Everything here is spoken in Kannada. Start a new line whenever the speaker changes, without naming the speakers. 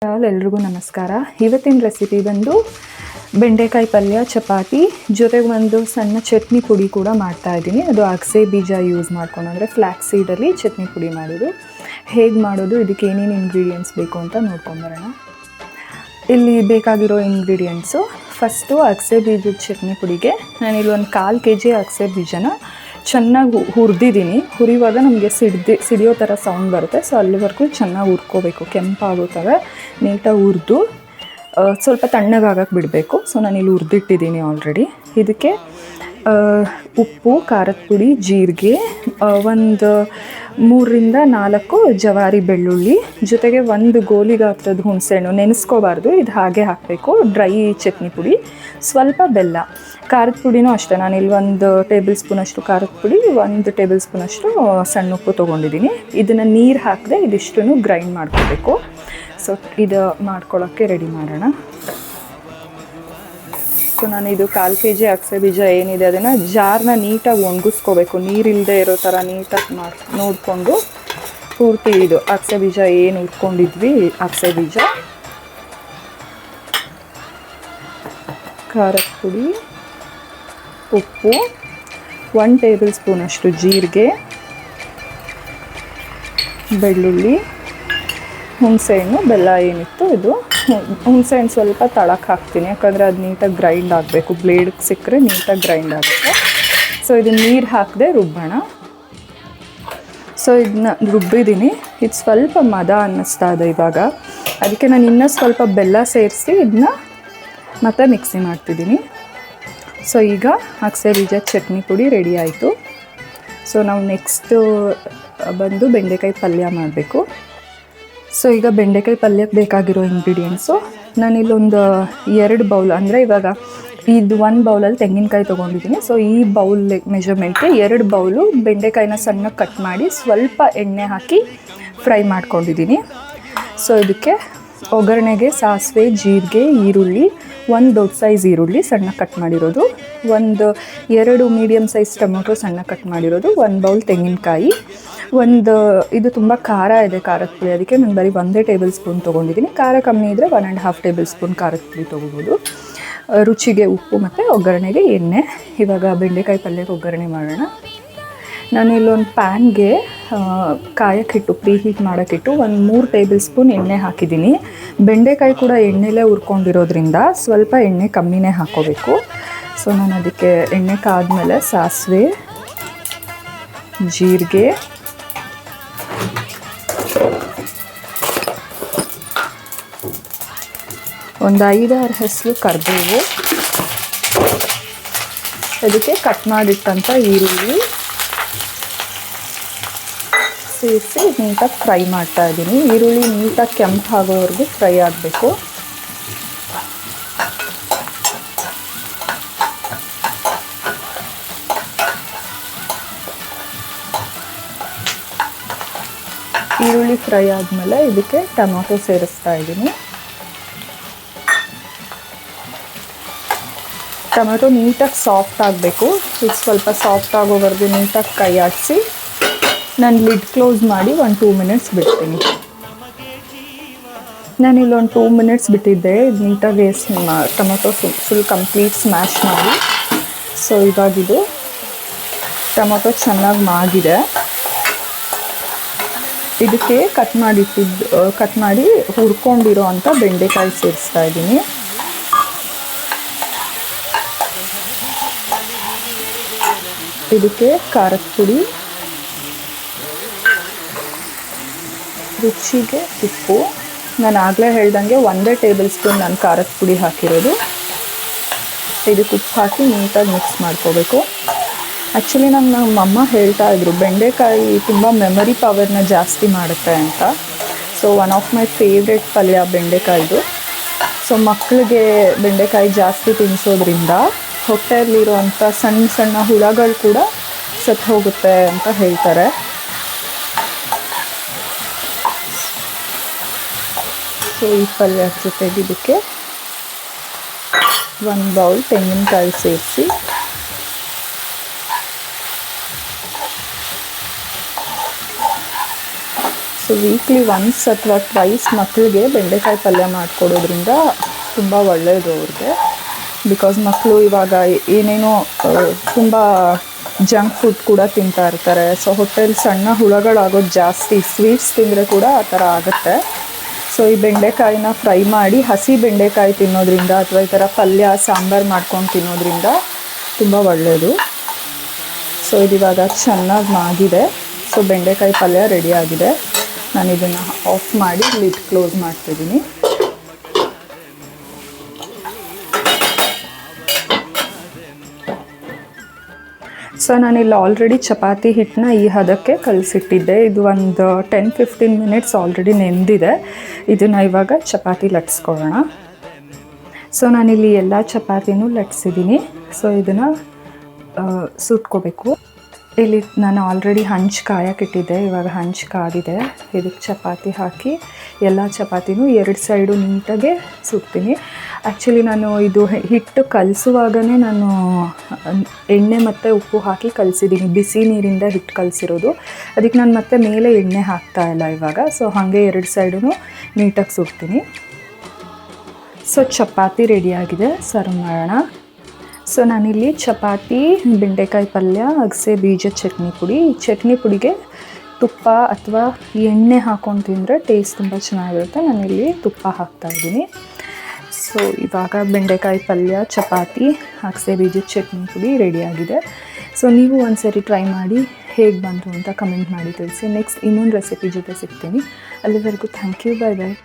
ಎಲ್ರಿಗೂ ನಮಸ್ಕಾರ. ಇವತ್ತಿನ ರೆಸಿಪಿ ಬಂದು ಬೆಂಡೆಕಾಯಿ ಪಲ್ಯ, ಚಪಾತಿ ಜೊತೆಗೆ ಒಂದು ಸಣ್ಣ ಚಟ್ನಿ ಪುಡಿ ಕೂಡ ಮಾಡ್ತಾ ಇದ್ದೀನಿ. ಅದು ಅಗಸೆ ಬೀಜ ಯೂಸ್ ಮಾಡ್ಕೊಂಡು, ಅಂದರೆ ಫ್ಲ್ಯಾಕ್ಸ್ ಸೀಡಲ್ಲಿ ಚಟ್ನಿ ಪುಡಿ ಮಾಡೋದು. ಹೇಗೆ ಮಾಡೋದು, ಇದಕ್ಕೆ ಏನೇನು ಇಂಗ್ರೀಡಿಯೆಂಟ್ಸ್ ಬೇಕು ಅಂತ ನೋಡ್ಕೊಂಬರೋಣ. ಇಲ್ಲಿ ಬೇಕಾಗಿರೋ ಇಂಗ್ರೀಡಿಯೆಂಟ್ಸು, ಫಸ್ಟು ಅಗಸೆ ಬೀಜದ ಚಟ್ನಿ ಪುಡಿಗೆ ನಾನಿಲ್ಲಿ ಒಂದು 1/4 kg ಅಗಸೆ ಬೀಜನ ಚೆನ್ನಾಗಿ ಹುರಿದಿದ್ದೀನಿ. ಹುರಿಯುವಾಗ ನಮಗೆ ಸಿಡಿಯೋ ಥರ ಸೌಂಡ್ ಬರುತ್ತೆ. ಸೊ ಅಲ್ಲಿವರೆಗೂ ಚೆನ್ನಾಗಿ ಹುರ್ಕೋಬೇಕು. ಕೆಂಪಾಗೋ ಥರ ನೀಟಾಗಿ ಹುರಿದು ಸ್ವಲ್ಪ ತಣ್ಣಗಾಗಕ್ಕೆ ಬಿಡಬೇಕು. ಸೊ ನಾನಿಲ್ಲಿ ಹುರಿದಿಟ್ಟಿದ್ದೀನಿ ಆಲ್ರೆಡಿ. ಇದಕ್ಕೆ ಉಪ್ಪು, ಖಾರದ ಪುಡಿ, ಜೀರಿಗೆ, ಒಂದು 3ರಿಂದ 4 ಜವಾರಿ ಬೆಳ್ಳುಳ್ಳಿ, ಜೊತೆಗೆ ಒಂದು ಗೋಲಿ ಗಾತ್ರದ ಹುಣಸೆಹಣ್ಣು. ನೆನೆಸ್ಕೋಬಾರ್ದು, ಇದು ಹಾಗೆ ಹಾಕಬೇಕು. ಡ್ರೈ ಚಟ್ನಿ ಪುಡಿ, ಸ್ವಲ್ಪ ಬೆಲ್ಲ. ಖಾರದ ಪುಡಿನೂ ಅಷ್ಟೇ, ನಾನಿಲ್ಲಿ 1 ಟೇಬಲ್ ಸ್ಪೂನಷ್ಟು ಖಾರದ ಪುಡಿ, 1 ಟೇಬಲ್ ಸ್ಪೂನಷ್ಟು ಸಣ್ಣ ಉಪ್ಪು ತೊಗೊಂಡಿದ್ದೀನಿ. ಇದನ್ನು ನೀರು ಹಾಕದೆ ಇದಿಷ್ಟನ್ನು ಗ್ರೈಂಡ್ ಮಾಡ್ಕೋಬೇಕು. ಸೊ ಇದು ಮಾಡ್ಕೊಳ್ಳೋಕ್ಕೆ ರೆಡಿ ಮಾಡೋಣ. ಸೊ ನಾನು ಇದು 1/4 kg ಅಗಸೆ ಬೀಜ ಏನಿದೆ ಅದನ್ನು ಜಾರ್ನ ನೀಟಾಗಿ ಒಣಗಿಸ್ಕೋಬೇಕು. ನೀರಿಲ್ಲದೆ ಇರೋ ಥರ ನೀಟಾಗಿ ನೋಡಿಕೊಂಡು ಪೂರ್ತಿ ಇದು ಅಗಸೆ ಬೀಜ ಏನು ಹುರ್ಕೊಂಡಿದ್ವಿ, ಅಗಸೆ ಬೀಜ, ಖಾರದ ಪುಡಿ, ಉಪ್ಪು, 1 ಟೇಬಲ್ ಸ್ಪೂನಷ್ಟು ಜೀರಿಗೆ, ಬೆಳ್ಳುಳ್ಳಿ, ಹುಣಸೆಹಣ್ಣು, ಬೆಲ್ಲ ಏನಿತ್ತು ಇದು. ಹುಣಸೆಹಣ್ಣು ಸ್ವಲ್ಪ ತಳಕ್ಕೆ ಹಾಕ್ತೀನಿ, ಯಾಕಂದರೆ ಅದು ನೀಟಾಗಿ ಗ್ರೈಂಡ್ ಆಗಬೇಕು. ಬ್ಲೇಡ್ಗೆ ಸಿಕ್ಕರೆ ನೀಟಾಗಿ ಗ್ರೈಂಡ್ ಆಗುತ್ತೆ. ಸೊ ಇದನ್ನ ನೀರು ಹಾಕದೆ ರುಬ್ಬೋಣ. ಸೊ ಇದನ್ನ ರುಬ್ಬಿದ್ದೀನಿ. ಇದು ಸ್ವಲ್ಪ ಮದ ಅನ್ನಿಸ್ತಾ ಇದೆ ಇವಾಗ. ಅದಕ್ಕೆ ನಾನು ಇನ್ನೂ ಸ್ವಲ್ಪ ಬೆಲ್ಲ ಸೇರಿಸಿ ಇದನ್ನ ಮತ್ತೆ ಮಿಕ್ಸಿ ಮಾಡ್ತಿದ್ದೀನಿ. ಸೊ ಈಗ ಅಗಸೆ ಬೀಜ ಚಟ್ನಿ ಪುಡಿ ರೆಡಿ ಆಯಿತು. ಸೊ ನಾವು ನೆಕ್ಸ್ಟು ಬಂದು ಬೆಂಡೆಕಾಯಿ ಪಲ್ಯ ಮಾಡಬೇಕು. ಸೊ ಈಗ ಬೆಂಡೆಕಾಯಿ ಪಲ್ಯಕ್ಕೆ ಬೇಕಾಗಿರೋ ಇಂಗ್ರೀಡಿಯೆಂಟ್ಸು, ನಾನಿಲ್ಲೊಂದು 2 ಬೌಲ್, ಅಂದರೆ ಇವಾಗ ಇದು 1 ಬೌಲಲ್ಲಿ ತೆಂಗಿನಕಾಯಿ ತೊಗೊಂಡಿದ್ದೀನಿ. ಸೊ ಈ ಬೌಲ್ ಮೆಜರ್ಮೆಂಟ್ಗೆ 2 ಬೌಲು ಬೆಂಡೆಕಾಯಿನ ಸಣ್ಣಗೆ ಕಟ್ ಮಾಡಿ ಸ್ವಲ್ಪ ಎಣ್ಣೆ ಹಾಕಿ ಫ್ರೈ ಮಾಡ್ಕೊಂಡಿದ್ದೀನಿ. ಸೊ ಇದಕ್ಕೆ ಒಗ್ಗರಣೆಗೆ ಸಾಸಿವೆ, ಜೀರಿಗೆ, ಈರುಳ್ಳಿ, 1 ದೊಡ್ಡ ಸೈಜ್ ಈರುಳ್ಳಿ ಸಣ್ಣ ಕಟ್ ಮಾಡಿರೋದು, 2 ಮೀಡಿಯಮ್ ಸೈಜ್ ಟೊಮೊಟೊ ಸಣ್ಣ ಕಟ್ ಮಾಡಿರೋದು, 1 ಬೌಲ್ ತೆಂಗಿನಕಾಯಿ, ಇದು ತುಂಬ ಖಾರ ಇದೆ ಖಾರದ ಪುಡಿ, ಅದಕ್ಕೆ ನಾನು ಬರೀ 1 ಟೇಬಲ್ ಸ್ಪೂನ್ ತೊಗೊಂಡಿದ್ದೀನಿ. ಖಾರ ಕಮ್ಮಿ ಇದ್ದರೆ 1.5 ಟೇಬಲ್ ಸ್ಪೂನ್ ಖಾರದ ಪುಡಿ ತೊಗೋಬೋದು. ರುಚಿಗೆ ಉಪ್ಪು ಮತ್ತು ಒಗ್ಗರಣೆಗೆ ಎಣ್ಣೆ. ಇವಾಗ ಬೆಂಡೆಕಾಯಿ ಪಲ್ಯಕ್ಕೆ ಒಗ್ಗರಣೆ ಮಾಡೋಣ. ನಾನು ಇಲ್ಲೊಂದು ಪ್ಯಾನ್ಗೆ ಕಾಯಕ್ಕಿಟ್ಟು, ಪ್ರೀ ಹೀಟ್ ಮಾಡೋಕ್ಕಿಟ್ಟು 3 ಟೇಬಲ್ ಸ್ಪೂನ್ ಎಣ್ಣೆ ಹಾಕಿದ್ದೀನಿ. ಬೆಂಡೆಕಾಯಿ ಕೂಡ ಎಣ್ಣೆಲೇ ಹುರ್ಕೊಂಡಿರೋದ್ರಿಂದ ಸ್ವಲ್ಪ ಎಣ್ಣೆ ಕಮ್ಮಿನೇ ಹಾಕ್ಕೋಬೇಕು. ಸೊ ನಾನು ಅದಕ್ಕೆ ಎಣ್ಣೆ ಕಾದ್ಮೇಲೆ ಸಾಸಿವೆ, ಜೀರಿಗೆ, ಒಂದು 5-6 ಹೆಸರು ಕರಿಬೇವು, ಅದಕ್ಕೆ ಕಟ್ ಮಾಡಿಟ್ಟಂಥ ಈರುಳ್ಳಿ ಸೇರಿಸಿ ನೀಟಾಗಿ ಫ್ರೈ ಮಾಡ್ತಾ ಇದ್ದೀನಿ. ಈರುಳ್ಳಿ ನೀಟಾಗಿ ಕೆಂಪು ಆಗೋವರೆಗೂ ಫ್ರೈ ಆಗಬೇಕು. ಈರುಳ್ಳಿ ಫ್ರೈ ಆದಮೇಲೆ ಇದಕ್ಕೆ ಟೊಮೊಟೊ ಸೇರಿಸ್ತಾ ಇದ್ದೀನಿ. ಟೊಮೆಟೊ ನೀಟಾಗಿ ಸಾಫ್ಟ್ ಆಗಬೇಕು. ಇದು ಸ್ವಲ್ಪ ಸಾಫ್ಟ್ ಆಗೋವರೆಗೂ ನೀಟಾಗಿ ಕೈ ಆಡಿಸಿ ನಾನು ಲಿಡ್ ಕ್ಲೋಸ್ ಮಾಡಿ 2 ಮಿನಿಟ್ಸ್ ಬಿಡ್ತೀನಿ. ನಾನಿಲ್ಲೊಂದು 2 ಮಿನಿಟ್ಸ್ ಬಿಟ್ಟಿದ್ದೆ. ಇದು ನೀಟಾಗಿ ಟೊಮೆಟೊ ಫುಲ್ ಕಂಪ್ಲೀಟ್ ಸ್ಮ್ಯಾಶ್ ಮಾಡಿ. ಸೊ ಇವಾಗಿದು ಟೊಮೆಟೊ ಚೆನ್ನಾಗಿ ಮಾಗಿದೆ. ಇದಕ್ಕೆ ಕಟ್ ಮಾಡಿ ಹುರ್ಕೊಂಡಿರೋ ಅಂಥ ಬೆಂಡೆಕಾಯಿ ಸೇರಿಸ್ತಾ ಇದ್ದೀನಿ. ಇದಕ್ಕೆ ಖಾರದ ಪುಡಿ, ರುಚಿಗೆ ಉಪ್ಪು. ನಾನು ಆಗಲೇ ಹೇಳ್ದಂಗೆ 1 ಟೇಬಲ್ ಸ್ಪೂನ್ ನಾನು ಖಾರದ ಪುಡಿ ಹಾಕಿರೋದು. ಇದಕ್ಕೆ ಉಪ್ಪು ಹಾಕಿ ನೀಟಾಗಿ ಮಿಕ್ಸ್ ಮಾಡ್ಕೋಬೇಕು. ಆ್ಯಕ್ಚುಲಿ ನಮ್ಮ ಅಮ್ಮ ಹೇಳ್ತಾ ಇದ್ರು, ಬೆಂಡೆಕಾಯಿ ತುಂಬ ಮೆಮೊರಿ ಪವರ್ನ ಜಾಸ್ತಿ ಮಾಡುತ್ತೆ ಅಂತ. So one of my favourite ಪಲ್ಯ ಬೆಂಡೆಕಾಯಿದು. ಸೊ ಮಕ್ಕಳಿಗೆ ಬೆಂಡೆಕಾಯಿ ಜಾಸ್ತಿ ತಿನ್ನಿಸೋದ್ರಿಂದ ಹೊಟ್ಟೆಯಲ್ಲಿರುವಂಥ ಸಣ್ಣ ಸಣ್ಣ ಹುಳಗಳು ಕೂಡ ಸತ್ತು ಹೋಗುತ್ತೆ ಅಂತ ಹೇಳ್ತಾರೆ. ಸೊ ಈ ಪಲ್ಯ ಜೊತೆಗೆ ಇದಕ್ಕೆ 1 ಬೌಲ್ ತೆಂಗಿನಕಾಯಿ ಸೇರಿಸಿ ಸೊ ವೀಕ್ಲಿ ಒನ್ಸ್ ಅಥವಾ ಟ್ವೈಸ್ ಮಕ್ಕಳಿಗೆ ಬೆಂಡೆಕಾಯಿ ಪಲ್ಯ ಮಾಡಿಕೊಡೋದ್ರಿಂದ ತುಂಬ ಒಳ್ಳೆಯದು ಅವ್ರಿಗೆ. ಬಿಕಾಸ್ ಮಕ್ಕಳು ಇವಾಗ ಏನೇನೋ ತುಂಬ ಜಂಕ್ ಫುಡ್ ಕೂಡ ತಿಂತಾ ಇರ್ತಾರೆ. ಸೊ ಹೊಟ್ಟೆಲಿ ಸಣ್ಣ ಹುಳಗಳಾಗೋದು ಜಾಸ್ತಿ, ಸ್ವೀಟ್ಸ್ ತಿಂದರೆ ಕೂಡ ಆ ಥರ ಆಗುತ್ತೆ. ಸೊ ಈ ಬೆಂಡೆಕಾಯಿನ ಫ್ರೈ ಮಾಡಿ ಹಸಿ ಬೆಂಡೆಕಾಯಿ ತಿನ್ನೋದ್ರಿಂದ ಅಥವಾ ಈ ಥರ ಪಲ್ಯ ಸಾಂಬಾರು ಮಾಡ್ಕೊಂಡು ತಿನ್ನೋದ್ರಿಂದ ತುಂಬ ಒಳ್ಳೆಯದು. ಸೊ ಇದಿವಾಗ ಚೆನ್ನಾಗಿ ಮಾಗಿದೆ. ಸೊ ಬೆಂಡೆಕಾಯಿ ಪಲ್ಯ ರೆಡಿ ಆಗಿದೆ. ನಾನು ಇದನ್ನು ಆಫ್ ಮಾಡಿ ಲಿಡ್ ಕ್ಲೋಸ್ ಮಾಡ್ತಿದ್ದೀನಿ. ಸೊ ನಾನಿಲ್ಲಿ ಆಲ್ರೆಡಿ ಚಪಾತಿ ಹಿಟ್ಟನ್ನ ಈ ಹದಕ್ಕೆ ಕಲಸಿಟ್ಟಿದ್ದೆ. ಇದು ಒಂದು 10-15 ಮಿನಿಟ್ಸ್ ಆಲ್ರೆಡಿ ನೆಂದಿದೆ. ಇದನ್ನು ಇವಾಗ ಚಪಾತಿ ಲಟ್ಸ್ಕೊಳ್ಳೋಣ. ಸೊ ನಾನಿಲ್ಲಿ ಎಲ್ಲ ಚಪಾತಿನೂ ಲಟ್ಸಿದ್ದೀನಿ. ಸೊ ಇದನ್ನು ಸುಟ್ಕೋಬೇಕು. ಇಲ್ಲಿ ನಾನು ಆಲ್ರೆಡಿ ಹಂಚು ಕಾಯಕ್ಕಿಟ್ಟಿದ್ದೆ. ಇವಾಗ ಹಂಚು ಕಾದಿದೆ. ಇದಕ್ಕೆ ಚಪಾತಿ ಹಾಕಿ ಎಲ್ಲ ಚಪಾತಿನೂ 2 ಸೈಡು ನೀಟಾಗೆ ಸುಡ್ತೀನಿ. ಆ್ಯಕ್ಚುಲಿ ನಾನು ಇದು ಹಿಟ್ಟು ಕಲಿಸುವಾಗನೇ ನಾನು ಎಣ್ಣೆ ಮತ್ತು ಉಪ್ಪು ಹಾಕಿ ಕಲಿಸಿದ್ದೀನಿ. ಬಿಸಿ ನೀರಿಂದ ಹಿಟ್ಟು ಕಲಿಸಿರೋದು. ಅದಕ್ಕೆ ನಾನು ಮತ್ತೆ ಮೇಲೆ ಎಣ್ಣೆ ಹಾಕ್ತಾಯಿಲ್ಲ ಇವಾಗ. ಸೊ ಹಾಗೆ 2 ಸೈಡೂ ನೀಟಾಗಿ ಸುಡ್ತೀನಿ. ಸೊ ಚಪಾತಿ ರೆಡಿಯಾಗಿದೆ, ಸರ್ವ್ ಮಾಡೋಣ. ಸೊ ನಾನಿಲ್ಲಿ ಚಪಾತಿ, ಬೆಂಡೆಕಾಯಿ ಪಲ್ಯ, ಅಗಸೆ ಬೀಜ ಚಟ್ನಿ ಪುಡಿ. ಈ ಚಟ್ನಿ ಪುಡಿಗೆ ತುಪ್ಪ ಅಥವಾ ಎಣ್ಣೆ ಹಾಕ್ಕೊಂಡು ತಿಂದರೆ ಟೇಸ್ಟ್ ತುಂಬ ಚೆನ್ನಾಗಿರುತ್ತೆ. ನಾನಿಲ್ಲಿ ತುಪ್ಪ ಹಾಕ್ತಾಯಿದ್ದೀನಿ. ಸೊ ಇವಾಗ ಬೆಂಡೆಕಾಯಿ ಪಲ್ಯ, ಚಪಾತಿ, ಅಗಸೆ ಬೀಜದ ಚಟ್ನಿ ಪುಡಿ ರೆಡಿಯಾಗಿದೆ. ಸೊ ನೀವು ಒಂದ್ಸರಿ ಟ್ರೈ ಮಾಡಿ ಹೇಗೆ ಬಂತು ಅಂತ ಕಮೆಂಟ್ ಮಾಡಿ ತಿಳಿಸಿ. ನೆಕ್ಸ್ಟ್ ಇನ್ನೊಂದು ರೆಸಿಪಿ ಜೊತೆ ಸಿಗ್ತೀನಿ. ಅಲ್ಲಿವರೆಗೂ ಥ್ಯಾಂಕ್ ಯು, ಬಾಯ್ ಬಾಯ್.